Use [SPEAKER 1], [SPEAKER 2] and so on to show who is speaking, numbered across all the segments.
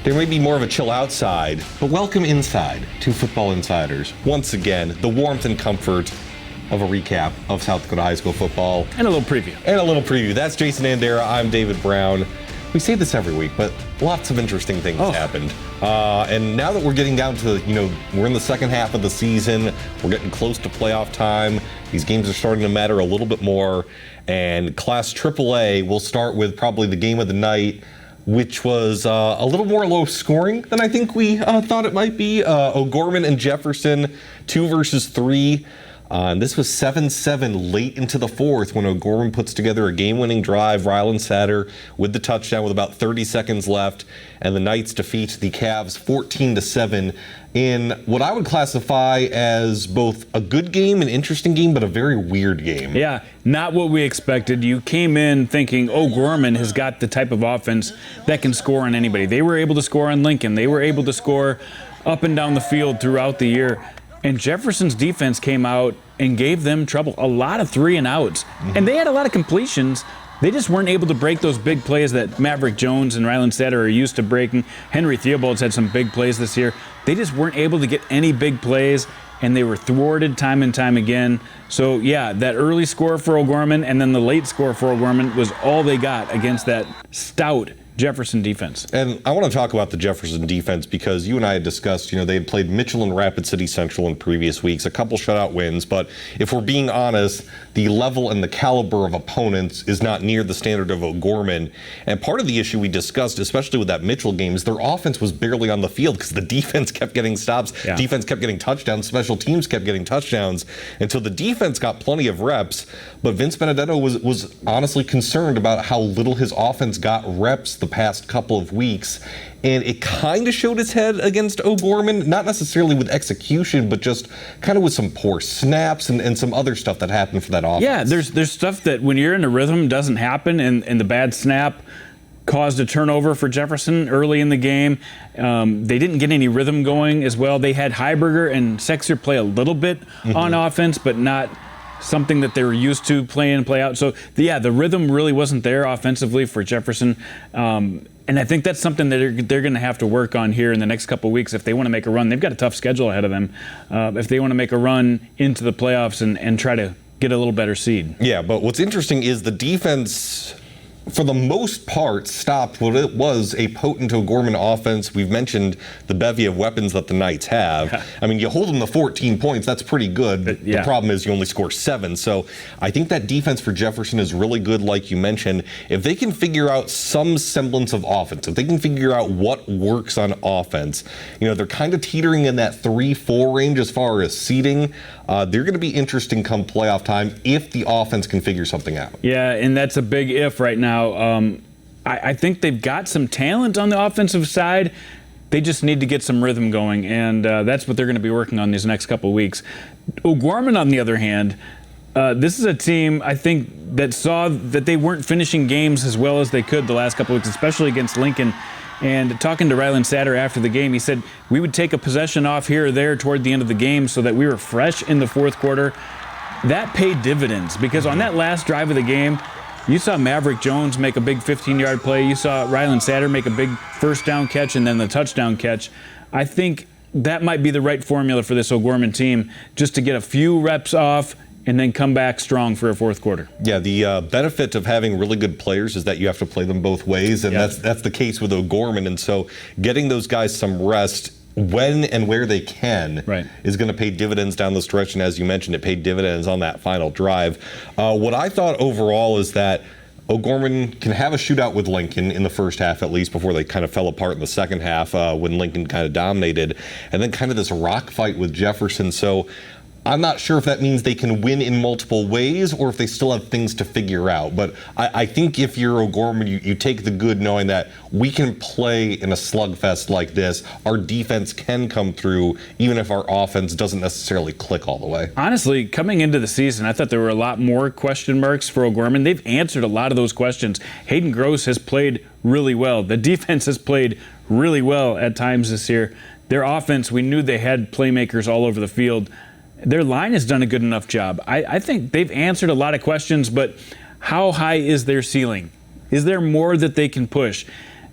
[SPEAKER 1] there may be more of a chill outside, but welcome inside to Football Insiders. Once again, the warmth and comfort of a recap of South Dakota high school football.
[SPEAKER 2] And a little preview.
[SPEAKER 1] That's Jason Andera. I'm David Brown. We say this every week, but lots of interesting things happened. And now that we're getting down to, we're in the second half of the season, we're getting close to playoff time. These games are starting to matter a little bit more. And Class AAA will start with probably the game of the night, which was a little more low scoring than I think we thought it might be. O'Gorman and Jefferson, 2 versus 3. And this was 7-7 late into the fourth when O'Gorman puts together a game-winning drive. Rylan Satter with the touchdown with about 30 seconds left. And the Knights defeat the Cavs 14-7 in what I would classify as both a good game, an interesting game, but a very weird game.
[SPEAKER 2] Yeah, not what we expected. You came in thinking O'Gorman has got the type of offense that can score on anybody. They were able to score on Lincoln. They were able to score up and down the field throughout the year. And Jefferson's defense came out and gave them trouble. A lot of 3-and-outs. And they had a lot of completions. They just weren't able to break those big plays that Maverick Jones and Rylan Satter are used to breaking. Henry Theobald's had some big plays this year. They just weren't able to get any big plays, and they were thwarted time and time again. So, yeah, that early score for O'Gorman and then the late score for O'Gorman was all they got against that stout Jefferson defense.
[SPEAKER 1] And I want to talk about the Jefferson defense because you and I had discussed, they had played Mitchell and Rapid City Central in previous weeks, a couple shutout wins, but if we're being honest, the level and the caliber of opponents is not near the standard of O'Gorman. And part of the issue we discussed, especially with that Mitchell game, is their offense was barely on the field because the defense kept getting stops, defense kept getting touchdowns, special teams kept getting touchdowns, until the defense got plenty of reps. But Vince Benedetto was honestly concerned about how little his offense got reps the past couple of weeks, and it kind of showed its head against O'Gorman, not necessarily with execution, but just kind of with some poor snaps and some other stuff that happened for that offense.
[SPEAKER 2] Yeah, there's stuff that when you're in a rhythm doesn't happen, and the bad snap caused a turnover for Jefferson early in the game. They didn't get any rhythm going as well. They had Heiberger and Sexier play a little bit on offense, but not something that they were used to play in and play out. So, the rhythm really wasn't there offensively for Jefferson. And I think that's something that they're going to have to work on here in the next couple of weeks if they want to make a run. They've got a tough schedule ahead of them. If they want to make a run into the playoffs and try to get a little better seed.
[SPEAKER 1] Yeah, but what's interesting is the defense, for the most part, stopped what it was a potent O'Gorman offense. We've mentioned the bevy of weapons that the Knights have. I mean, you hold them to 14 points, that's pretty good. The problem is you only score 7. So I think that defense for Jefferson is really good, like you mentioned. If they can figure out some semblance of offense, if they can figure out what works on offense, they're kind of teetering in that 3-4 range as far as seeding. They're going to be interesting come playoff time if the offense can figure something out.
[SPEAKER 2] Yeah, and that's a big if right now. I think they've got some talent on the offensive side. They just need to get some rhythm going, and that's what they're going to be working on these next couple of weeks. O'Gorman, on the other hand, this is a team, I think, that saw that they weren't finishing games as well as they could the last couple of weeks, especially against Lincoln. And talking to Rylan Satter after the game, he said we would take a possession off here or there toward the end of the game so that we were fresh in the fourth quarter. That paid dividends because on that last drive of the game, you saw Maverick Jones make a big 15-yard play. You saw Rylan Satter make a big first down catch and then the touchdown catch. I think that might be the right formula for this O'Gorman team, just to get a few reps off and then come back strong for a fourth quarter.
[SPEAKER 1] Yeah, the benefit of having really good players is that you have to play them both ways, and that's the case with O'Gorman. And so getting those guys some rest when and where they can is going to pay dividends down the stretch. And as you mentioned, it paid dividends on that final drive. What I thought overall is that O'Gorman can have a shootout with Lincoln in the first half, at least, before they kind of fell apart in the second half when Lincoln kind of dominated, and then kind of this rock fight with Jefferson. So I'm not sure if that means they can win in multiple ways or if they still have things to figure out. But I think if you're O'Gorman, you take the good knowing that we can play in a slugfest like this. Our defense can come through even if our offense doesn't necessarily click all the way.
[SPEAKER 2] Honestly, coming into the season, I thought there were a lot more question marks for O'Gorman. They've answered a lot of those questions. Hayden Gross has played really well. The defense has played really well at times this year. Their offense, we knew they had playmakers all over the field. Their line has done a good enough job. I think they've answered a lot of questions, but how high is their ceiling? Is there more that they can push?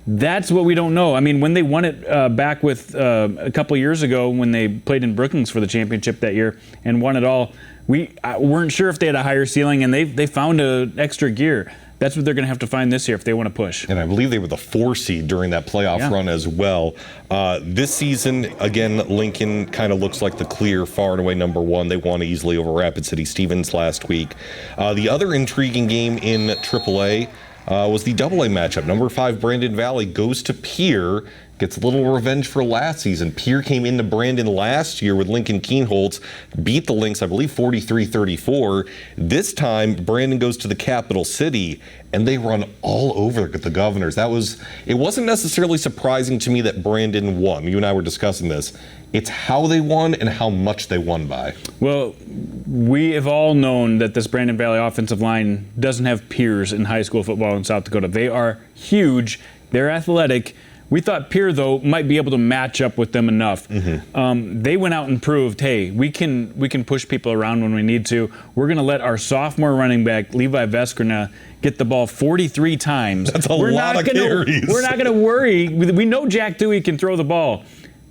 [SPEAKER 2] That's what we don't know. I mean, when they won it back with a couple years ago when they played in Brookings for the championship that year and won it all, we weren't sure if they had a higher ceiling, and they found an extra gear. That's what they're going to have to find this year if they want to push.
[SPEAKER 1] And I believe they were the 4 seed during that playoff run as well. This season, again, Lincoln kind of looks like the clear, far and away number 1. They won easily over Rapid City Stevens last week. The other intriguing game in AAA was the AA matchup. Number 5 Brandon Valley goes to Pierre, gets a little revenge for last season. Pierre came into Brandon last year with Lincoln Keenholz, beat the Lynx, I believe, 43-34. This time, Brandon goes to the capital city, and they run all over the Governors. It wasn't necessarily surprising to me that Brandon won. You and I were discussing this. It's how they won and how much they won by.
[SPEAKER 2] Well, we have all known that this Brandon Valley offensive line doesn't have peers in high school football in South Dakota. They are huge. They're athletic. We thought Pierre, though, might be able to match up with them enough. They went out and proved, hey, we can push people around when we need to. We're going to let our sophomore running back, Levi Veskrina, get the ball 43 times.
[SPEAKER 1] That's a lot of carries.
[SPEAKER 2] We're not going to worry. We know Jack Dewey can throw the ball.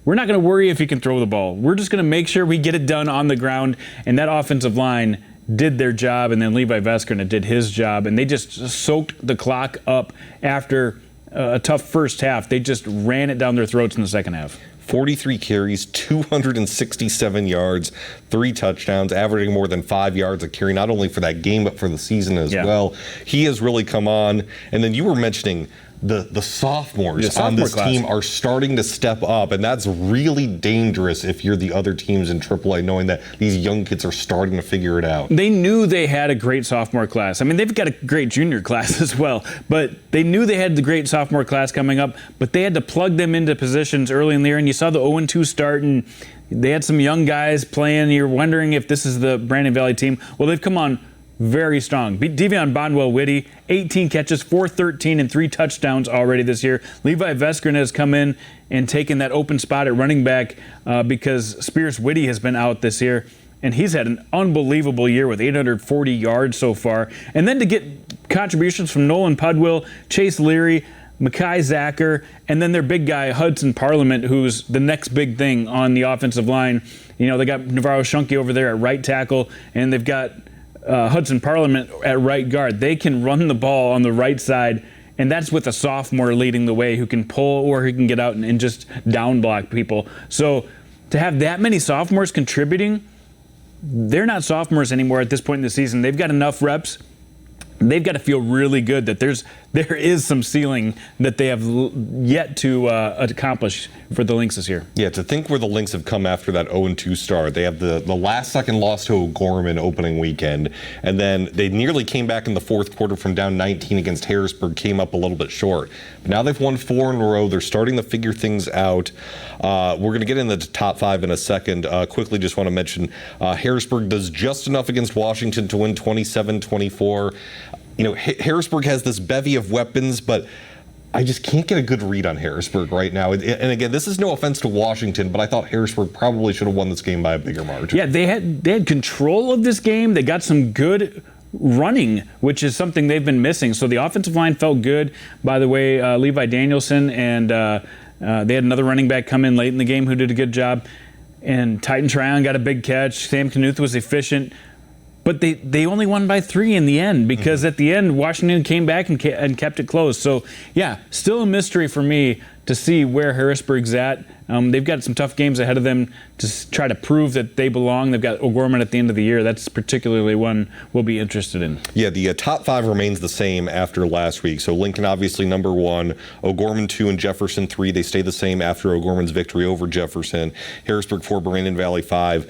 [SPEAKER 2] We're not going to worry if he can throw the ball. We're just going to make sure we get it done on the ground, and that offensive line did their job, and then Levi Veskrina did his job, and they just soaked the clock up after a tough first half. They just ran it down their throats in the second half.
[SPEAKER 1] 43 carries, 267 yards, 3 touchdowns, averaging more than 5 yards a carry, not only for that game, but for the season as well. He has really come on. And then you were mentioning the sophomores on this team are starting to step up, and that's really dangerous if you're the other teams in AAA, knowing that these young kids are starting to figure it out.
[SPEAKER 2] They knew they had a great sophomore class. I mean, they've got a great junior class as well, but they knew they had the great sophomore class coming up, but they had to plug them into positions early in the year, and you saw the 0-2 start, and they had some young guys playing. You're wondering if this is the Brandon Valley team. Well, they've come on very strong. Devion Bondwell-Whitty, 18 catches, 413, and 3 touchdowns already this year. Levi Veskrina has come in and taken that open spot at running back because Spears Whitty has been out this year, and he's had an unbelievable year with 840 yards so far. And then to get contributions from Nolan Pudwill, Chase Leary, Mackay Zacher, and then their big guy, Hudson Parliament, who's the next big thing on the offensive line. You know, they got Navarro Shunke over there at right tackle, and they've got Hudson Parliament at right guard. They can run the ball on the right side, and that's with a sophomore leading the way who can pull or who can get out and just down block people. So to have that many sophomores contributing, they're not sophomores anymore at this point in the season. They've got enough reps. They've got to feel really good that there is some ceiling that they have yet to accomplish for the Lynx this year.
[SPEAKER 1] Yeah, to think where the Lynx have come after that 0-2 start. They have the last-second loss to O'Gorman opening weekend, and then they nearly came back in the fourth quarter from down 19 against Harrisburg, came up a little bit short. But now they've won 4 in a row. They're starting to figure things out. We're going to get into the top 5 in a second. Quickly, just want to mention Harrisburg does just enough against Washington to win 27-24. You know, Harrisburg has this bevy of weapons, but I just can't get a good read on Harrisburg right now. And again, this is no offense to Washington, but I thought Harrisburg probably should have won this game by a bigger margin.
[SPEAKER 2] Yeah, they had control of this game. They got some good running, which is something they've been missing. So the offensive line felt good. By the way, Levi Danielson and they had another running back come in late in the game who did a good job. And Titan Tryon got a big catch. Sam Knuth was efficient. But they only won by 3 in the end because at the end, Washington came back and kept it close. So, yeah, still a mystery for me to see where Harrisburg's at. They've got some tough games ahead of them to try to prove that they belong. They've got O'Gorman at the end of the year. That's particularly one we'll be interested in.
[SPEAKER 1] Yeah, the top 5 remains the same after last week. So Lincoln obviously number 1, O'Gorman 2, and Jefferson 3. They stay the same after O'Gorman's victory over Jefferson. Harrisburg 4, Brandon Valley 5.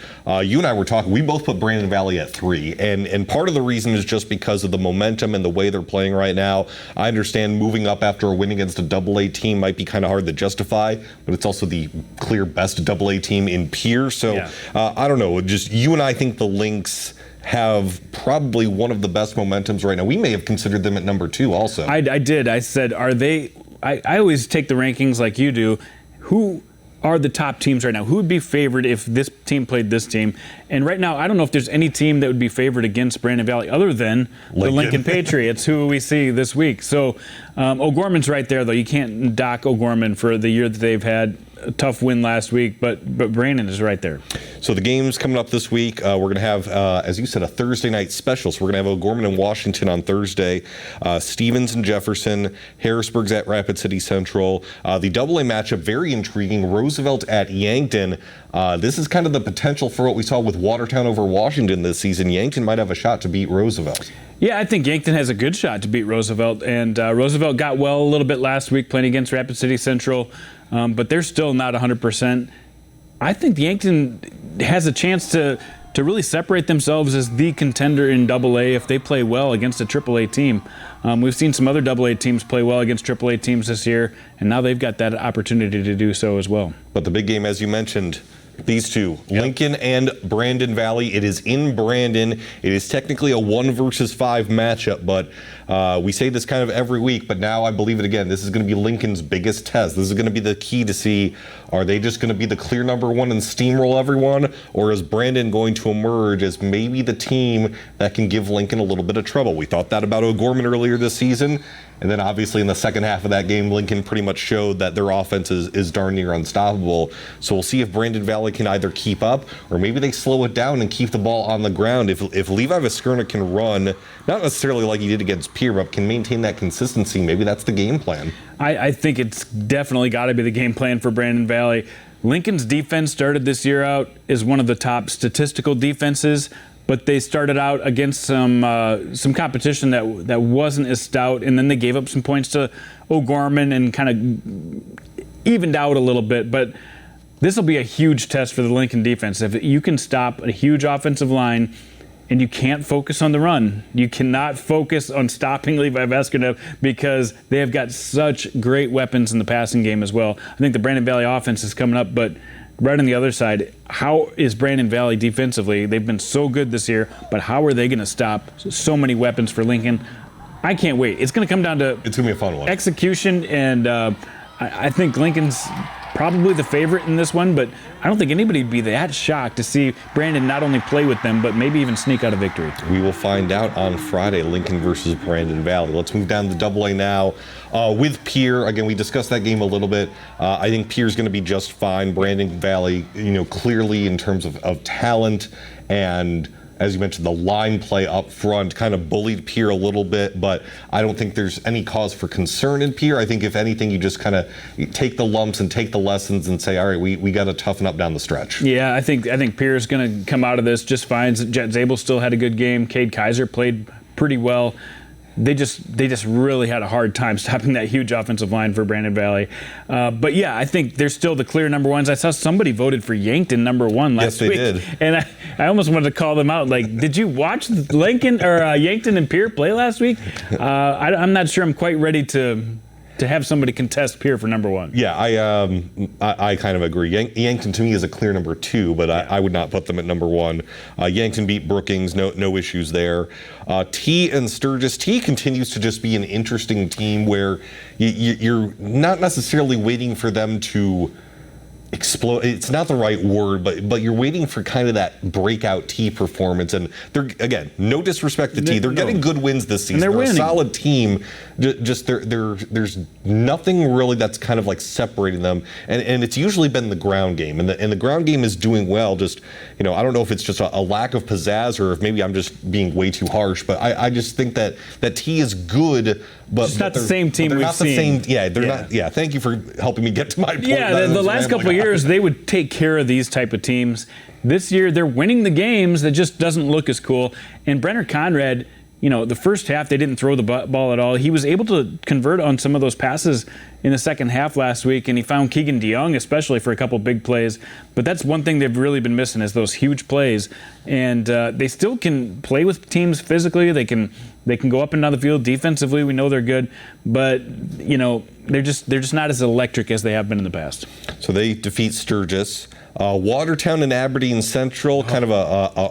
[SPEAKER 1] You and I were talking. We both put Brandon Valley at 3, and part of the reason is just because of the momentum and the way they're playing right now. I understand moving up after a win against a AA team might be kind of hard to justify, but it's also the clear best AA team in Pierre. So yeah. I don't know. Just you and I think the Lynx have probably one of the best momentums right now. We may have considered them at number 2 also.
[SPEAKER 2] I did. I said, are they? I always take the rankings like you do. Who are the top teams right now? Who would be favored if this team played this team? And right now, I don't know if there's any team that would be favored against Brandon Valley other than the Lincoln Patriots, who we see this week. So O'Gorman's right there, though. You can't dock O'Gorman for the year that they've had. A tough win last week, but Brandon is right there.
[SPEAKER 1] So the games coming up this week, we're going to have, as you said, a Thursday night special. So we're going to have O'Gorman and Washington on Thursday, Stevens and Jefferson, Harrisburg's at Rapid City Central. The AA matchup, very intriguing, Roosevelt at Yankton. This is kind of the potential for what we saw with Watertown over Washington this season. Yankton might have a shot to beat Roosevelt.
[SPEAKER 2] Yeah, I think Yankton has a good shot to beat Roosevelt, and Roosevelt got well a little bit last week playing against Rapid City Central, but they're still not 100%. I think Yankton has a chance to really separate themselves as the contender in AA if they play well against a AAA team. We've seen some other AA teams play well against AAA teams this year, and now they've got that opportunity to do so as well.
[SPEAKER 1] But the big game, as you mentioned, these two, Lincoln and Brandon Valley. It is in Brandon. It is technically a 1 versus 5 matchup, but we say this kind of every week, but now I believe it again. This is going to be Lincoln's biggest test. This is going to be the key to see, are they just going to be the clear number 1 and steamroll everyone, or is Brandon going to emerge as maybe the team that can give Lincoln a little bit of trouble? We thought that about O'Gorman earlier this season. And then obviously in the second half of that game, Lincoln pretty much showed that their offense is darn near unstoppable. So we'll see if Brandon Valley can either keep up or maybe they slow it down and keep the ball on the ground. If Levi Viskerna can run, not necessarily like he did against Pierre, but can maintain that consistency, maybe that's the game plan.
[SPEAKER 2] I think it's definitely got to be the game plan for Brandon Valley. Lincoln's defense started this year out as one of the top statistical defenses, but they started out against some competition that wasn't as stout, and then they gave up some points to O'Gorman and kind of evened out a little bit. But this will be a huge test for the Lincoln defense. If you can stop a huge offensive line and you can't focus on the run, you cannot focus on stopping Levi Veskernev because they have got such great weapons in the passing game as well. I think the Brandon Valley offense is coming up, but right on the other side, how is Brandon Valley defensively? They've been so good this year, but how are they going to stop so many weapons for Lincoln? I can't wait. It's going to come down to
[SPEAKER 1] it's going to be a fun one.
[SPEAKER 2] Execution, and I think Lincoln's probably the favorite in this one, but I don't think anybody would be that shocked to see Brandon not only play with them, but maybe even sneak out a victory.
[SPEAKER 1] We will find out on Friday, Lincoln versus Brandon Valley. Let's move down to AA now with Pierre. Again, we discussed that game a little bit. I think Pierre's going to be just fine. Brandon Valley, clearly in terms of talent and, as you mentioned, the line play up front kind of bullied Pierre a little bit, but I don't think there's any cause for concern in Pierre. I think if anything, you just kind of take the lumps and take the lessons and say, all right, we got to toughen up down the stretch.
[SPEAKER 2] Yeah, I think Pierre's going to come out of this just fine. Jet Zabel still had a good game. Cade Kaiser played pretty well. They just really had a hard time stopping that huge offensive line for Brandon Valley. But yeah, I think they're still the clear number ones. I saw somebody voted for Yankton number 1 last week.
[SPEAKER 1] Yes, they did.
[SPEAKER 2] And I almost wanted to call them out. Like, did you watch Lincoln or Yankton and Pierre play last week? I'm not sure I'm quite ready to have somebody contest Pierre for number 1.
[SPEAKER 1] Yeah, I kind of agree. Yankton to me is a clear number 2, but I would not put them at number 1. Yankton beat Brookings, no issues there. T and Sturgis. T continues to just be an interesting team where you're not necessarily waiting for them to explode. It's not the right word, but you're waiting for kind of that breakout T performance. And they're, again, no disrespect to T. They're getting good wins this season.
[SPEAKER 2] They're
[SPEAKER 1] winning.
[SPEAKER 2] A
[SPEAKER 1] solid team. Just there's nothing really that's kind of like separating them. And it's usually been the ground game. And the ground game is doing well. Just, I don't know if it's just a lack of pizzazz or if maybe I'm just being way too harsh, but I just think that T is good. But
[SPEAKER 2] it's not the same team we've seen.
[SPEAKER 1] They're not. Yeah, thank you for helping me get to my point.
[SPEAKER 2] Yeah, the last couple of years, they would take care of these type of teams. This year, they're winning the games. That just doesn't look as cool. And Brenner Conrad, the first half, they didn't throw the ball at all. He was able to convert on some of those passes in the second half last week, and he found Keegan DeYoung, especially for a couple big plays. But that's one thing they've really been missing is those huge plays. And they still can play with teams physically. They can go up and down the field defensively. We know they're good, but they're just not as electric as they have been in the past.
[SPEAKER 1] So they defeat Sturgis. Watertown and Aberdeen Central, kind of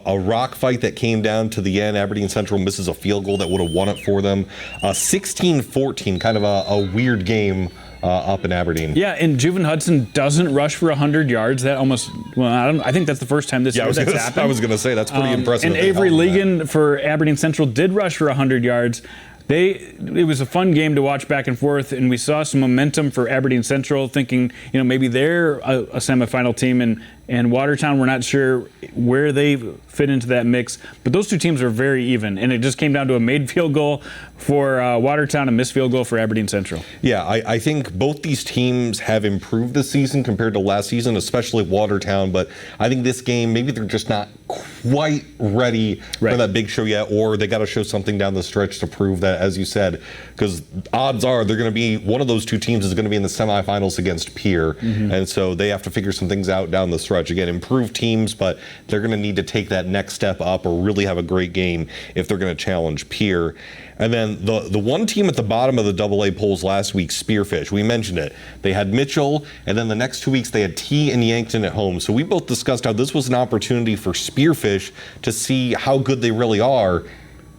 [SPEAKER 1] a rock fight that came down to the end. Aberdeen Central misses a field goal that would have won it for them. 16-14, kind of a weird game up in Aberdeen.
[SPEAKER 2] Yeah, and Juven Hudson doesn't rush for 100 yards. That almost, I think that's the first time this year that's happened.
[SPEAKER 1] I was going to say, that's pretty impressive.
[SPEAKER 2] And Avery Ligon for Aberdeen Central did rush for 100 yards. It was a fun game to watch back and forth, and we saw some momentum for Aberdeen Central, thinking, maybe they're a semifinal team, and Watertown, we're not sure where they fit into that mix. But those two teams are very even, and it just came down to a made field goal for Watertown, a missed field goal for Aberdeen Central.
[SPEAKER 1] Yeah, I think both these teams have improved this season compared to last season, especially Watertown. But I think this game, maybe they're just not quite ready for that big show yet, or they got to show something down the stretch to prove that, as you said, because odds are they're going to be, one of those two teams is going to be in the semifinals against Pierre. And so they have to figure some things out down the stretch. Again, improved teams, but they're going to need to take that next step up or really have a great game if they're going to challenge Pierre. And then the one team at the bottom of the AA polls last week, Spearfish, we mentioned it. They had Mitchell, and then the next 2 weeks they had T and Yankton at home. So we both discussed how this was an opportunity for Spearfish to see how good they really are.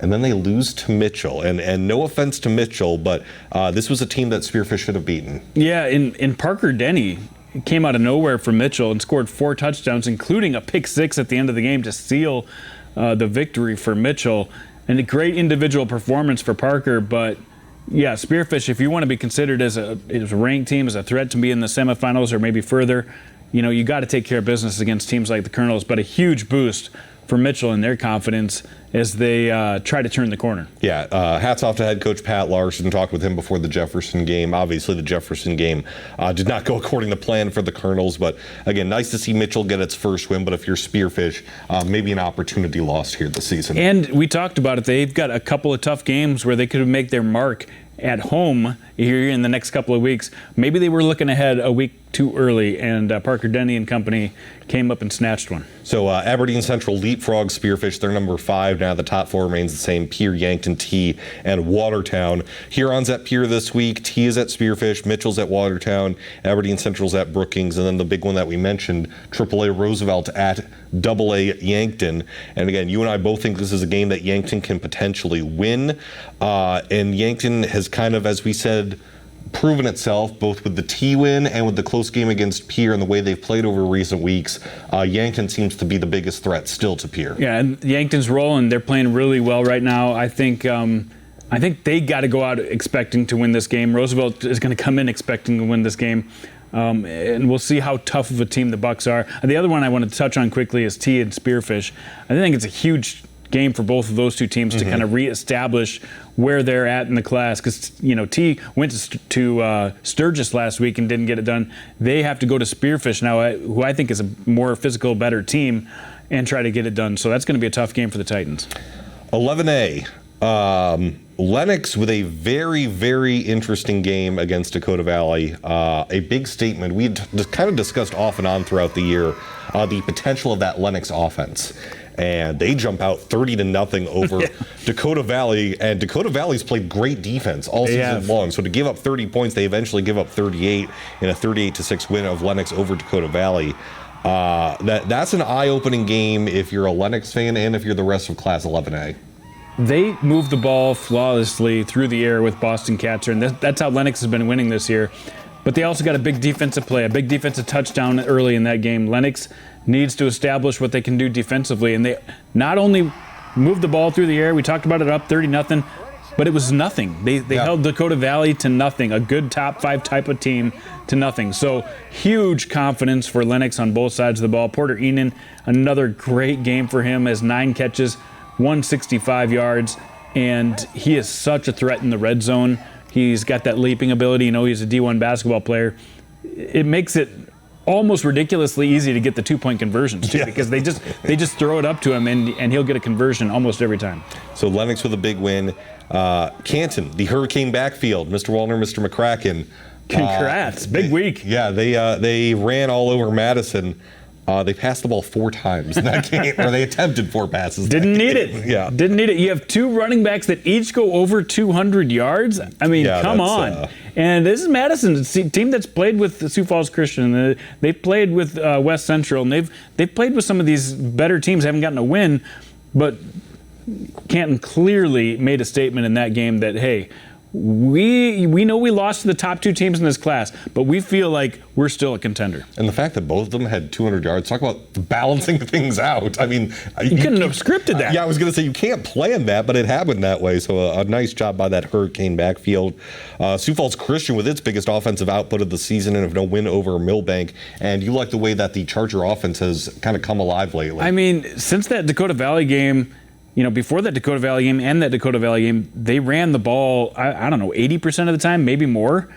[SPEAKER 1] And then they lose to Mitchell. And no offense to Mitchell, but this was a team that Spearfish should have beaten.
[SPEAKER 2] Yeah, in Parker Denny came out of nowhere for Mitchell and scored 4 touchdowns, including a pick 6 at the end of the game to seal the victory for Mitchell. And a great individual performance for Parker, but yeah, Spearfish, if you want to be considered as a ranked team, as a threat to be in the semifinals or maybe further, you got to take care of business against teams like the Colonels. But a huge boost for Mitchell and their confidence as they try to turn the corner.
[SPEAKER 1] Yeah, hats off to head coach Pat Larson. Talked with him before the Jefferson game. Obviously, the Jefferson game did not go according to plan for the Colonels, but again, nice to see Mitchell get its first win. But if you're Spearfish, maybe an opportunity lost here this season.
[SPEAKER 2] And we talked about it. They've got a couple of tough games where they could make their mark at home here in the next couple of weeks. Maybe they were looking ahead a week too early, and Parker Denny and company came up and snatched one.
[SPEAKER 1] So Aberdeen Central leapfrog Spearfish. They're number 5 now. The top 4 remains the same: Pierre, Yankton, T, and Watertown. Huron's at Pierre this week. T is at Spearfish. Mitchell's at Watertown. Aberdeen Central's at Brookings. And then the big one that we mentioned, AAA Roosevelt at AA Yankton. And again, you and I both think this is a game that Yankton can potentially win. And Yankton has kind of, as we said, proven itself both with the T win and with the close game against Pierre and the way they've played over recent weeks. Yankton seems to be the biggest threat still to Pierre.
[SPEAKER 2] Yeah, and Yankton's rolling. They're playing really well right now. I think they got to go out expecting to win this game. Roosevelt is going to come in expecting to win this game. And we'll see how tough of a team the Bucks are. And the other one I want to touch on quickly is T and Spearfish. I think it's a huge game for both of those two teams to kind of reestablish where they're at in the class, because T went to Sturgis last week and didn't get it done. They have to go to Spearfish now, who I think is a more physical, better team, and try to get it done. So that's going to be a tough game for the Titans.
[SPEAKER 1] 11A. Lennox with a very, very interesting game against Dakota Valley. A big statement. We kind of discussed off and on throughout the year the potential of that Lennox offense. And they jump out 30-0 over Dakota Valley. And Dakota Valley's played great defense all season long. So to give up 30 points, they eventually give up 38 in a 38-6 win of Lennox over Dakota Valley. That's an eye-opening game if you're a Lennox fan and if you're the rest of Class 11A.
[SPEAKER 2] They move the ball flawlessly through the air with Boston Catcher, and that's how Lennox has been winning this year. But they also got a big defensive play, a big defensive touchdown early in that game. Lennox needs to establish what they can do defensively, and they not only moved the ball through the air, we talked about it, up 30-0, but it was nothing. They held Dakota Valley to nothing, a good top 5 type of team to nothing. So huge confidence for Lennox on both sides of the ball. Porter Enan, another great game for him, has 9 catches, 165 yards, and he is such a threat in the red zone. He's got that leaping ability. He's a D1 basketball player. It makes it almost ridiculously easy to get the 2-point conversions too, because they just throw it up to him and he'll get a conversion almost every time.
[SPEAKER 1] So Lennox with a big win. Canton, the Hurricane backfield, Mr. Wallner, Mr. McCracken.
[SPEAKER 2] Congrats, big week.
[SPEAKER 1] Yeah, they ran all over Madison. They passed the ball 4 times in that game, or they attempted 4 passes.
[SPEAKER 2] Didn't need it. Yeah. Didn't need it. You have 2 running backs that each go over 200 yards. I mean, come on. And this is Madison, a team that's played with Sioux Falls Christian. They've played with West Central, and they've played with some of these better teams, haven't gotten a win. But Canton clearly made a statement in that game that, hey, we know we lost to the top 2 teams in this class, but we feel like we're still a contender.
[SPEAKER 1] And the fact that both of them had 200 yards, talk about balancing things out. I mean,
[SPEAKER 2] you couldn't have scripted that.
[SPEAKER 1] Yeah, I was going to say you can't plan that, but it happened that way. So a nice job by that Hurricane backfield. Sioux Falls Christian with its biggest offensive output of the season and a win over Millbank. And you like the way that the Charger offense has kind of come alive lately.
[SPEAKER 2] I mean, since that Dakota Valley game, before that Dakota Valley game and that Dakota Valley game, they ran the ball, I don't know, 80% of the time, maybe more.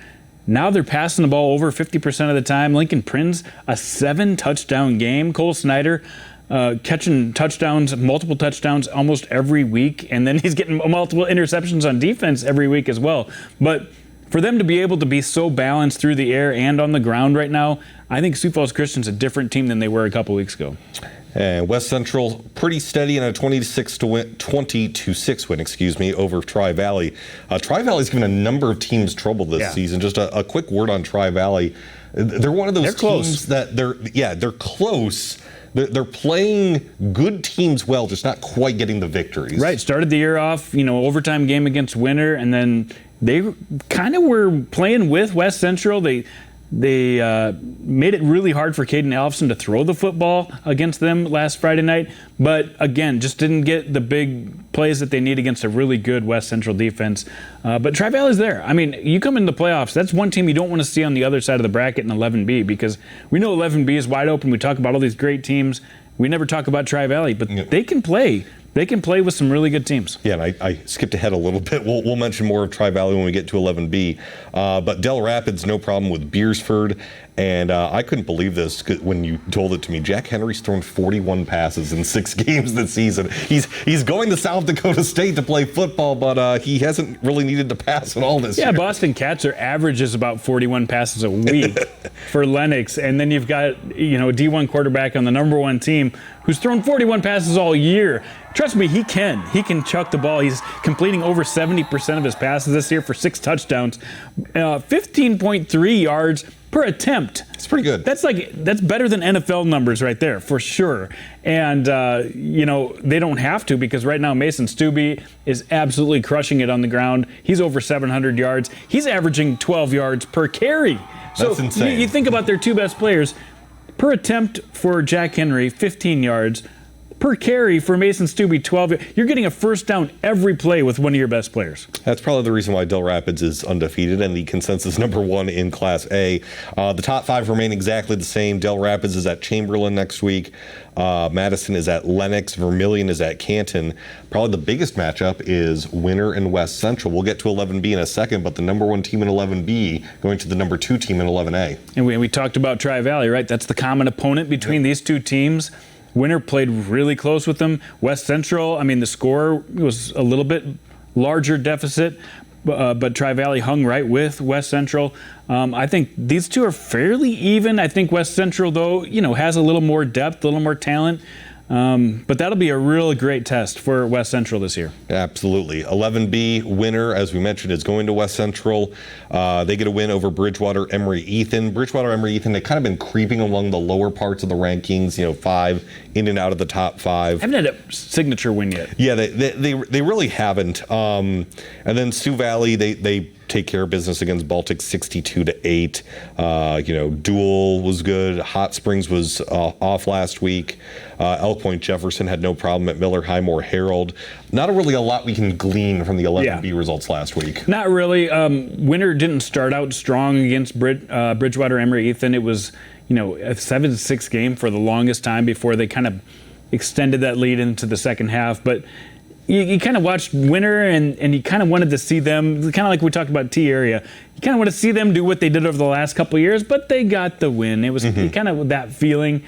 [SPEAKER 2] Now they're passing the ball over 50% of the time. Lincoln Prinz, a 7-touchdown game. Cole Snyder catching touchdowns, multiple touchdowns almost every week. And then he's getting multiple interceptions on defense every week as well. But for them to be able to be so balanced through the air and on the ground right now, I think Sioux Falls Christian's a different team than they were a couple weeks ago.
[SPEAKER 1] And West Central pretty steady in a 20-6 win over Tri-Valley. Tri-Valley's given a number of teams trouble this season. Just a quick word on Tri-Valley. They're one of those teams that they're close. They're playing good teams well, just not quite getting the victories.
[SPEAKER 2] Right. Started the year off, overtime game against Winter, and then they kind of were playing with West Central. They made it really hard for Caden Alfson to throw the football against them last Friday night. But again, just didn't get the big plays that they need against a really good West Central defense. But Tri-Valley's there. I mean, you come into the playoffs, that's one team you don't want to see on the other side of the bracket in 11B, because we know 11B is wide open. We talk about all these great teams. We never talk about Tri-Valley, but they can play. They can play with some really good teams.
[SPEAKER 1] Yeah, and I skipped ahead a little bit. We'll mention more of Tri-Valley when we get to 11B. But Del Rapids, no problem with Beersford. And I couldn't believe this when you told it to me. Jack Henry's thrown 41 passes in 6 games this season. He's going to South Dakota State to play football, but he hasn't really needed to pass at all this year.
[SPEAKER 2] Yeah, Boston Cats are averages about 41 passes a week for Lennox. And then you've got, a D1 quarterback on the number 1 team who's thrown 41 passes all year. Trust me, he can. He can chuck the ball. He's completing over 70% of his passes this year for 6 touchdowns, 15.3 yards per attempt.
[SPEAKER 1] It's pretty good.
[SPEAKER 2] That's better than NFL numbers right there, for sure. And, they don't have to, because right now Mason Stubbe is absolutely crushing it on the ground. He's over 700 yards. He's averaging 12 yards per carry.
[SPEAKER 1] That's insane.
[SPEAKER 2] You think about their 2 best players. Per attempt for Jack Henry, 15 yards. Per carry for Mason Stubbe, 12. You're getting a first down every play with one of your best players.
[SPEAKER 1] That's probably the reason why Del Rapids is undefeated and the consensus number 1 in Class A. The top 5 remain exactly the same. Del Rapids is at Chamberlain next week. Madison is at Lennox. Vermilion is at Canton. Probably the biggest matchup is Winter and West Central. We'll get to 11B in a second, but the number 1 team in 11B going to the number 2 team in 11A.
[SPEAKER 2] And we talked about Tri-Valley, right? That's the common opponent between these 2 teams. Winter played really close with them. West Central, the score was a little bit larger deficit, but Tri-Valley hung right with West Central. I think these 2 are fairly even. I think West Central, though, has a little more depth, a little more talent. But that'll be a real great test for West Central this year.
[SPEAKER 1] Absolutely. 11B winner, as we mentioned, is going to West Central. They get a win over Bridgewater Emory Ethan. Bridgewater Emory Ethan, they've kind of been creeping along the lower parts of the rankings, 5 in and out of the top 5.
[SPEAKER 2] Haven't had a signature win yet.
[SPEAKER 1] Yeah, they really haven't. And then Sioux Valley, they take care of business against Baltic 62-8. Dual was good. Hot Springs was off last week. Elk Point Jefferson had no problem at Miller Highmore Herald. Not really a lot we can glean from the 11B results last week.
[SPEAKER 2] Not really. Winter didn't start out strong against Bridgewater Emory Ethan. It was a 7-6 game for the longest time before they kind of extended that lead into the second half. But you kind of watched Winter and you kind of wanted to see them, kind of like we talked about T-Area, you kind of want to see them do what they did over the last couple of years, but they got the win. It was kind of that feeling.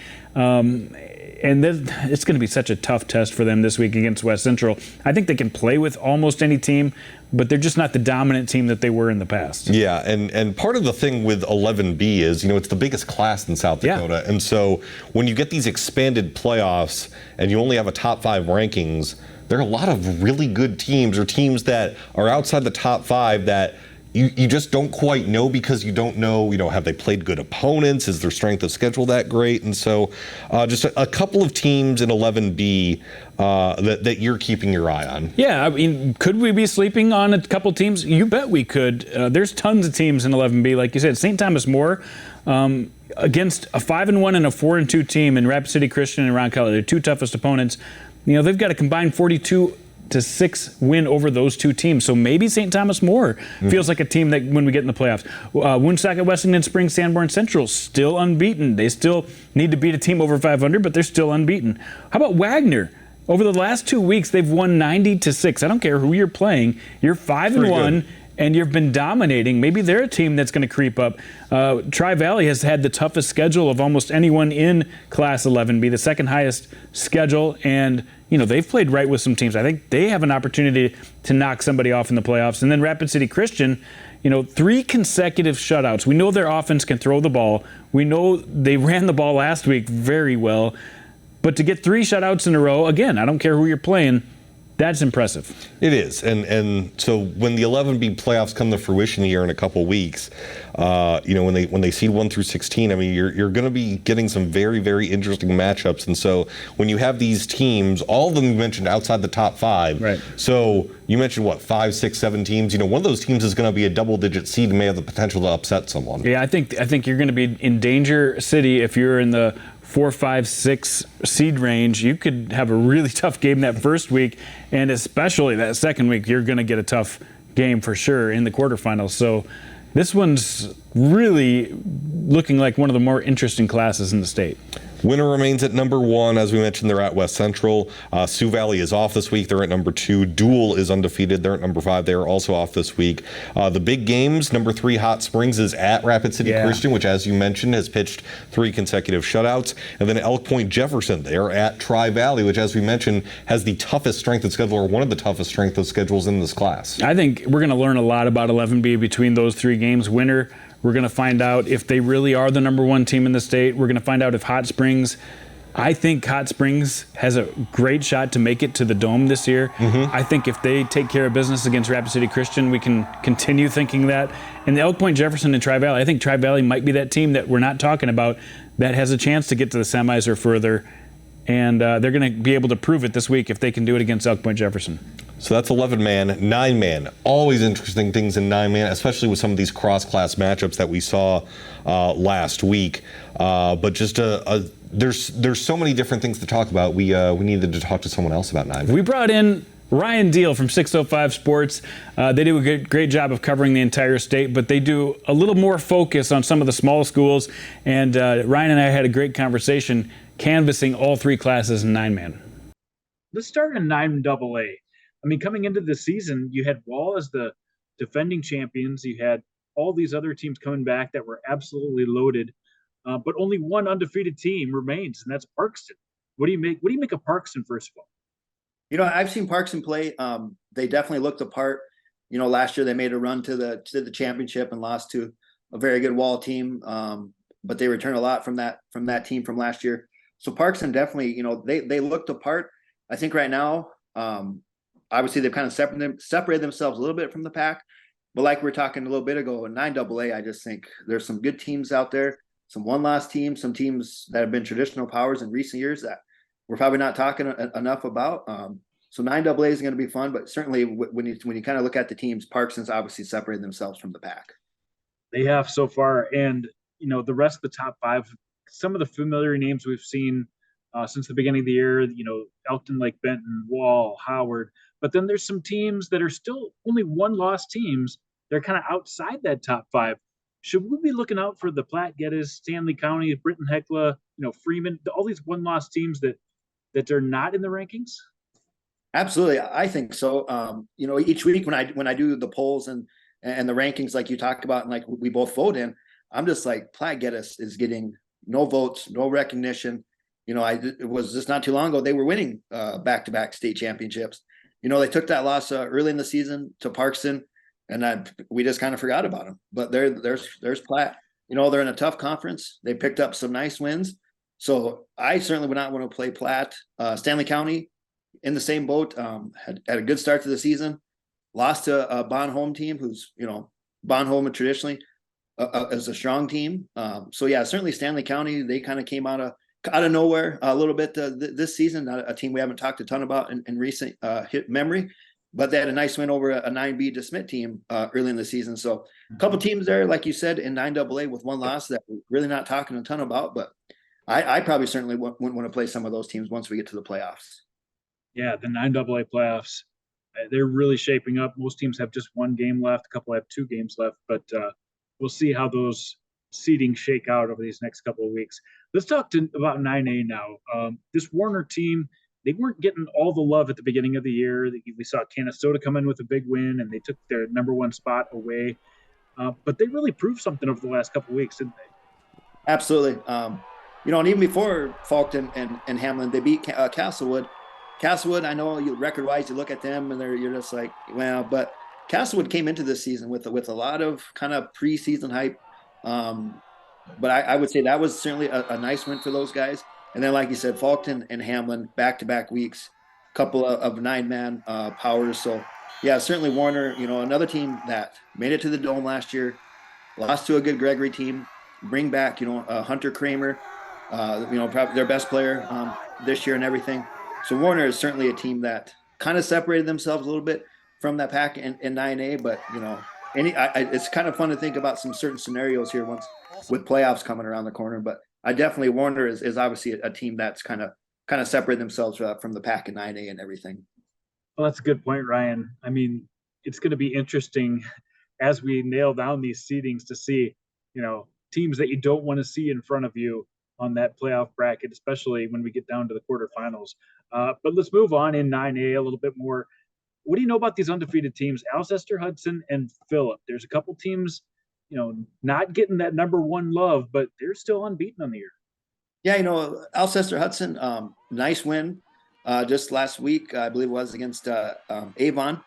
[SPEAKER 2] And it's going to be such a tough test for them this week against West Central. I think they can play with almost any team, but they're just not the dominant team that they were in the past.
[SPEAKER 1] Yeah, and part of the thing with 11B is, it's the biggest class in South Dakota. Yeah. And so when you get these expanded playoffs and you only have a top 5 rankings, there are a lot of really good teams or teams that are outside the top 5 that you just don't quite know because you don't know, have they played good opponents? Is their strength of schedule that great? And so just a couple of teams in 11B that you're keeping your eye on.
[SPEAKER 2] Yeah, I mean, could we be sleeping on a couple teams? You bet we could. There's tons of teams in 11B. Like you said, St. Thomas More against a 5-1 and a 4-2 team in Rapid City Christian and Round College. They're two toughest opponents. They've got a combined 42-6 win over those two teams. So maybe St. Thomas More feels like a team that when we get in the playoffs. Woonsocket, Wessington Springs, Sanborn Central, still unbeaten. They still need to beat a team over 500, but they're still unbeaten. How about Wagner? Over the last 2 weeks, they've won 90-6. I don't care who you're playing. You're 5-1. And you've been dominating. Maybe they're a team that's going to creep up. Tri-Valley has had the toughest schedule of almost anyone in Class 11B, the second highest schedule, and they've played right with some teams. I think they have an opportunity to knock somebody off in the playoffs. And then Rapid City Christian, 3 consecutive shutouts. We know their offense can throw the ball. We know they ran the ball last week very well. But to get 3 shutouts in a row, again, I don't care who you're playing, that's impressive.
[SPEAKER 1] It is, and so when the 11B playoffs come to fruition here in a couple weeks, when they seed 1 through 16, I mean, you're going to be getting some very, very interesting matchups. And so when you have these teams, all of them you mentioned outside the top 5.
[SPEAKER 2] Right.
[SPEAKER 1] So you mentioned 5, 6, 7 teams. One of those teams is going to be a double-digit seed and may have the potential to upset someone.
[SPEAKER 2] Yeah, I think you're going to be in danger city if you're in the 4, 5, 6 seed range. You could have a really tough game that first week, and especially that second week, you're going to get a tough game for sure in the quarterfinals. So this one's really looking like one of the more interesting classes in the state.
[SPEAKER 1] Winner remains at number 1. As we mentioned, they're at West Central. Sioux Valley is off this week. They're at number 2. Dual is undefeated. They're at number 5. They are also off this week. The big games, number 3, Hot Springs is at Rapid City Christian, which, as you mentioned, has pitched 3 consecutive shutouts. And then Elk Point Jefferson, they are at Tri-Valley, which, as we mentioned, has the toughest strength of schedule, or one of the toughest strength of schedules in this class. I
[SPEAKER 2] think we're going to learn a lot about 11B between those 3 games. Winner, we're going to find out if they really are the number 1 team in the state. We're going to find out if Hot Springs, I think Hot Springs has a great shot to make it to the Dome this year. I think if they take care of business against Rapid City Christian, we can continue thinking that. And the Elk Point Jefferson and Tri-Valley, I think Tri-Valley might be that team that we're not talking about that has a chance to get to the semis or further. And they're going to be able to prove it this week if they can do it against Elk Point Jefferson.
[SPEAKER 1] So that's 11-man, 9-man. Always interesting things in 9-man, especially with some of these cross-class matchups that we saw last week. But just there's so many different things to talk about. We needed to talk to someone else about 9-man.
[SPEAKER 2] We brought in Ryan Deal from 605 Sports. They do a great job of covering the entire state, but they do a little more focus on some of the small schools. And Ryan and I had a great conversation canvassing all 3 classes in 9-man.
[SPEAKER 3] Let's start in 9AA. I mean, coming into the season, you had Wall as the defending champions. You had all these other teams coming back that were absolutely loaded, but only one undefeated team remains, and that's Parkston. What do you make of Parkston, first of all?
[SPEAKER 4] I've seen Parkston play. They definitely looked the part. Last year they made a run to the championship and lost to a very good Wall team, but they returned a lot from that team from last year. So Parkston definitely, they looked the part. I think right now. Obviously, they've kind of separated themselves a little bit from the pack. But like we were talking a little bit ago in 9AA, I just think there's some good teams out there, some one-loss teams, some teams that have been traditional powers in recent years that we're probably not talking enough about. So 9AA is going to be fun, but certainly when you kind of look at the teams, Parkston's obviously separated themselves from the pack.
[SPEAKER 3] They have so far, and the rest of the top 5, some of the familiar names we've seen since the beginning of the year, Elkton, Lake Benton, Wall, Howard. But then there's some teams that are still only one-loss teams. They're kind of outside that top 5. Should we be looking out for the Platte, Geddes, Stanley County, Britton Hecla, Freeman, all these one-loss teams that are not in the rankings?
[SPEAKER 4] Absolutely, I think so. Each week when I do the polls and the rankings like you talked about and like we both vote in, I'm just like Platte Geddes is getting no votes, no recognition. It was just not too long ago they were winning back-to-back state championships. They took that loss early in the season to Parkston, and we just kind of forgot about them. But there's Platte. They're in a tough conference. They picked up some nice wins. So I certainly would not want to play Platte. Stanley County in the same boat, had a good start to the season, lost to a Bond home team who's, Bonhomme traditionally as a strong team. So yeah, certainly Stanley County, they kind of came out of nowhere a little bit this season. Not a team we haven't talked a ton about in recent hit memory, but they had a nice win over a 9B DeSmit team early in the season. So a couple teams there, like you said, in 9AA with one loss that we're really not talking a ton about, but I probably certainly wouldn't want to play some of those teams once we get to the playoffs.
[SPEAKER 3] Yeah, the 9AA playoffs, they're really shaping up. Most teams have just one game left. A couple have 2 games left, but we'll see how those seedings shake out over these next couple of weeks. Let's talk about 9A now. This Warner team, they weren't getting all the love at the beginning of the year. We saw Canastota come in with a big win, and they took their number 1 spot away. But they really proved something over the last couple of weeks, didn't they?
[SPEAKER 4] Absolutely. And even before Faulkton and Hamlin, they beat Castlewood. Castlewood, I know record-wise, you look at them and you're just like, well, but Castlewood came into this season with a lot of kind of preseason hype. But I would say that was certainly a nice win for those guys. And then, like you said, Faulkton and Hamlin back-to-back weeks, couple of 9-man powers. So, yeah, certainly Warner, another team that made it to the Dome last year, lost to a good Gregory team, bring back, Hunter Kramer, probably their best player this year and everything. So Warner is certainly a team that kind of separated themselves a little bit from that pack in 9A, but it's kind of fun to think about some certain scenarios here once with playoffs coming around the corner. But I definitely Warner is obviously a team that's kind of separated themselves from the pack in 9A and everything.
[SPEAKER 3] Well, that's a good point, Ryan. I mean, it's going to be interesting as we nail down these seedings to see, teams that you don't want to see in front of you on that playoff bracket, especially when we get down to the quarterfinals. But let's move on in 9A a little bit more. What do you know about these undefeated teams, Alcester, Hudson, and Phillip? There's a couple teams, not getting that number 1 love, but they're still unbeaten on the year.
[SPEAKER 4] Yeah, Alcester Hudson, nice win just last week, I believe it was against Avon.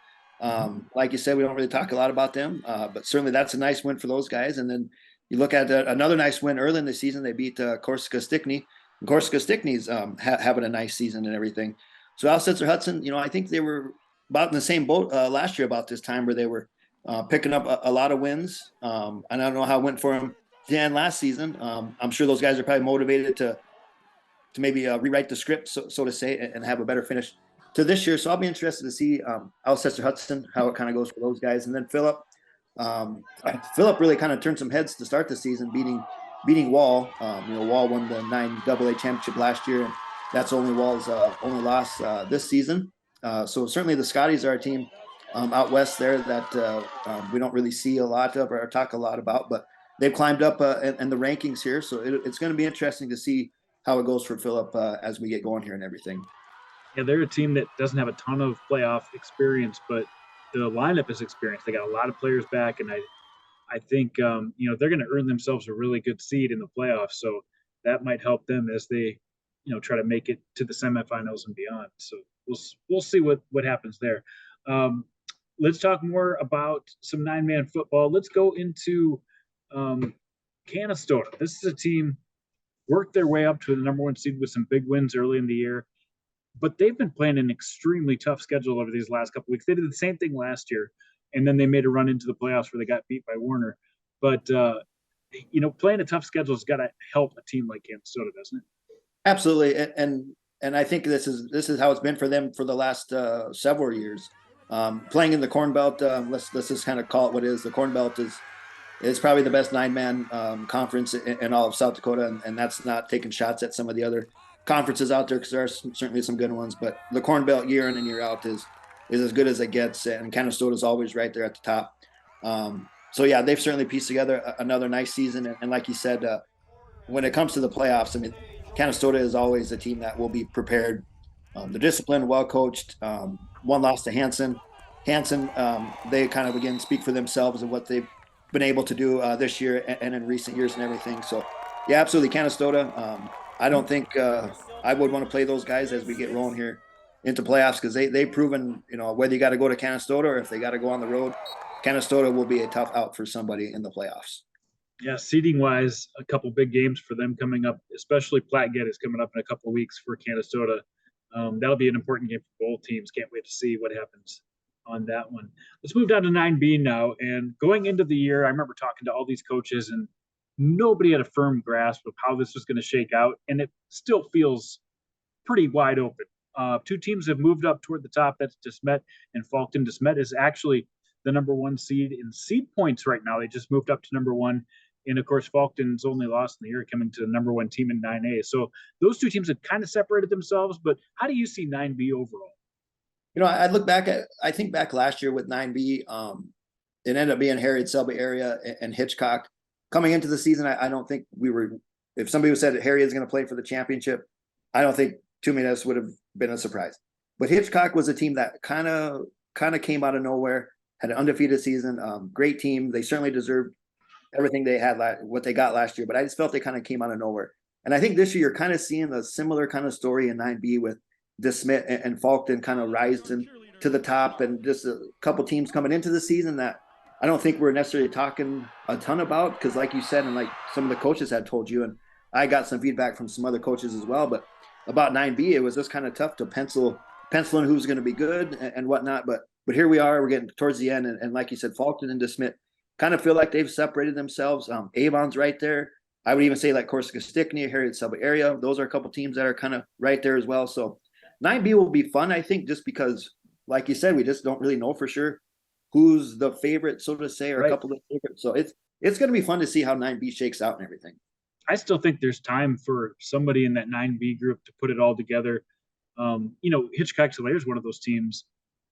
[SPEAKER 4] Like you said, we don't really talk a lot about them, but certainly that's a nice win for those guys. And then you look at another nice win early in the season. They beat Corsica Stickney. Corsica Stickney's having a nice season and everything. So Alcester Hudson, I think they were about in the same boat last year about this time where they were picking up a lot of wins. And I don't know how it went for them last season. I'm sure those guys are probably motivated to maybe rewrite the script, so to say, and have a better finish to this year. So I'll be interested to see Alcester Hudson, how it kind of goes for those guys. And then Phillip really kind of turned some heads to start the season, beating Wall. Wall won the 9AA championship last year, and that's only Wall's only loss this season. So certainly the Scotties are a team out west there that we don't really see a lot of or talk a lot about, but they've climbed up in the rankings here. So it's going to be interesting to see how it goes for Phillip as we get going here and everything.
[SPEAKER 3] Yeah, they're a team that doesn't have a ton of playoff experience, but the lineup is experienced. They got a lot of players back, and I think they're going to earn themselves a really good seed in the playoffs. So that might help them as they try to make it to the semifinals and beyond. So we'll see what happens there. Let's talk more about some 9-man football. Let's go into Canastota. This is a team worked their way up to the number 1 seed with some big wins early in the year. But they've been playing an extremely tough schedule over these last couple of weeks. They did the same thing last year, and then they made a run into the playoffs where they got beat by Warner. But playing a tough schedule has got to help a team like Canastota, doesn't it?
[SPEAKER 4] Absolutely, and I think this is how it's been for them for the last several years. Playing in the Corn Belt, let's just kind of call it what it is. The Corn Belt is probably the best 9-man conference in all of South Dakota, and that's not taking shots at some of the other conferences out there because there are certainly some good ones, but the Corn Belt year in and year out is as good as it gets, and Canastota is always right there at the top. So yeah, they've certainly pieced together another nice season, and like you said, when it comes to the playoffs, I mean, Canastota is always a team that will be prepared. They're disciplined, well coached. One loss to Hanson, they kind of again speak for themselves and what they've been able to do this year and in recent years and everything. So yeah, absolutely, Canastota. I don't think I would want to play those guys as we get rolling here into playoffs because they've proven, whether you got to go to Canastota or if they got to go on the road, Canastota will be a tough out for somebody in the playoffs.
[SPEAKER 3] Yeah, seeding wise, a couple big games for them coming up, especially Plaquemine is coming up in a couple of weeks for Canastota. That'll be an important game for both teams. Can't wait to see what happens on that one. Let's move down to 9B now. And going into the year, I remember talking to all these coaches, and nobody had a firm grasp of how this was going to shake out. And it still feels pretty wide open. Two teams have moved up toward the top. That's DeSmet and Faulkton. DeSmet is actually the number 1 seed in seed points right now. They just moved up to number 1. And of course, Faulkton's only lost in the year, coming to the number 1 team in 9A. So those two teams have kind of separated themselves. But how do you see 9B overall?
[SPEAKER 4] I look back I think back last year with 9B, it ended up being Harriet-Selby area and Hitchcock. Coming into the season, I don't think if somebody said Harriet is going to play for the championship, I don't think too many of us would have been a surprise. But Hitchcock was a team that kind of came out of nowhere, had an undefeated season, great team. They certainly deserved everything they had, what they got last year, but I just felt they kind of came out of nowhere. And I think this year you're kind of seeing a similar kind of story in 9B with DeSmet and Faulkton kind of rising to the top, and just a couple teams coming into the season that I don't think we're necessarily talking a ton about, because like you said, and like some of the coaches had told you, and I got some feedback from some other coaches as well, but about 9B, it was just kind of tough to pencil in who's going to be good and whatnot. But here we are, we're getting towards the end, and like you said, Faulkton and DeSmet kind of feel like they've separated themselves. Avon's right there. I would even say like Corsica Stickney, Harriet-Selby area. Those are a couple teams that are kind of right there as well. So 9B will be fun, I think, just because, like you said, we just don't really know for sure who's the favorite, so to say, or
[SPEAKER 3] right.
[SPEAKER 4] A couple of favorites. So it's going to be fun to see how 9B shakes out and everything.
[SPEAKER 3] I still think there's time for somebody in that 9B group to put it all together. Hitchcock-Tulare is one of those teams.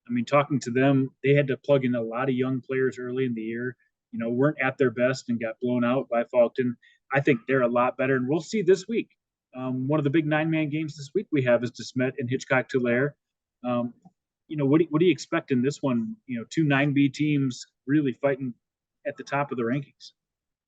[SPEAKER 3] I mean, talking to them, they had to plug in a lot of young players early in the year, weren't at their best and got blown out by Faulkton. I think they're a lot better, and we'll see this week. One of the big 9-man games this week we have is DeSmet and Hitchcock-Tulare. What do you expect in this one? Two 9B teams really fighting at the top of the rankings.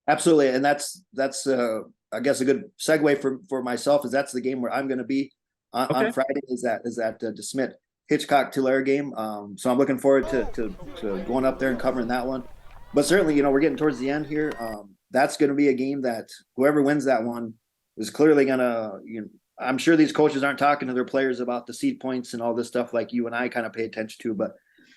[SPEAKER 4] Absolutely, and that's I guess a good segue for myself, is that's the game where I'm going to be on Friday. Is that DeSmet Hitchcock-Tulare game. So I'm looking forward to going up there and covering that one. But certainly, we're getting towards the end here. That's going to be a game that whoever wins that one is clearly going to, I'm sure these coaches aren't talking to their players about the seed points and all this stuff like you and I kind of pay attention to. But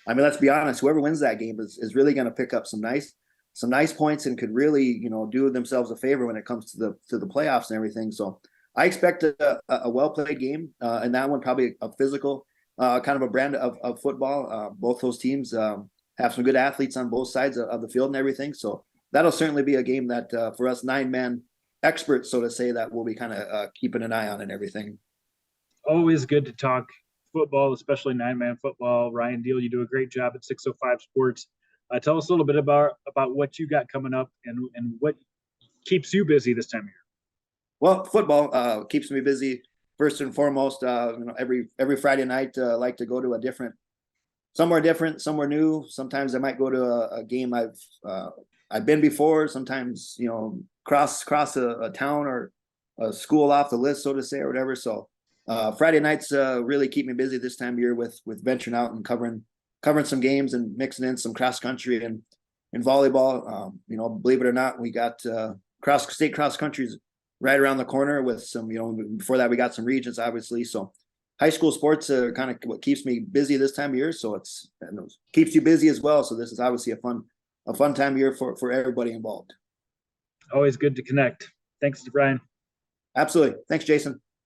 [SPEAKER 4] I mean, let's be honest, whoever wins that game is really going to pick up some nice points and could really, do themselves a favor when it comes to the playoffs and everything. So I expect a well-played game, and that one probably a physical kind of a brand of football. Both those teams have some good athletes on both sides of the field and everything. So that'll certainly be a game that for us 9-man experts, so to say, that we'll be kind of keeping an eye on and everything.
[SPEAKER 3] Always good to talk football, especially 9-man football. Ryan Deal, you do a great job at 605 Sports. Tell us a little bit about what you got coming up and what keeps you busy this time of year.
[SPEAKER 4] Well, football keeps me busy first and foremost. Every Friday night, I like to go to somewhere different, somewhere new. Sometimes I might go to a game I've been before. Sometimes cross a town or a school off the list, so to say, or whatever. So Friday nights really keep me busy this time of year with venturing out and covering some games and mixing in some cross country and volleyball. Believe it or not, we got state cross countries right around the corner with some, before that we got some regions, obviously. So high school sports are kind of what keeps me busy this time of year. So it keeps you busy as well. So this is obviously a fun time of year for everybody involved.
[SPEAKER 3] Always good to connect. Thanks, Brian.
[SPEAKER 4] Absolutely. Thanks, Jason.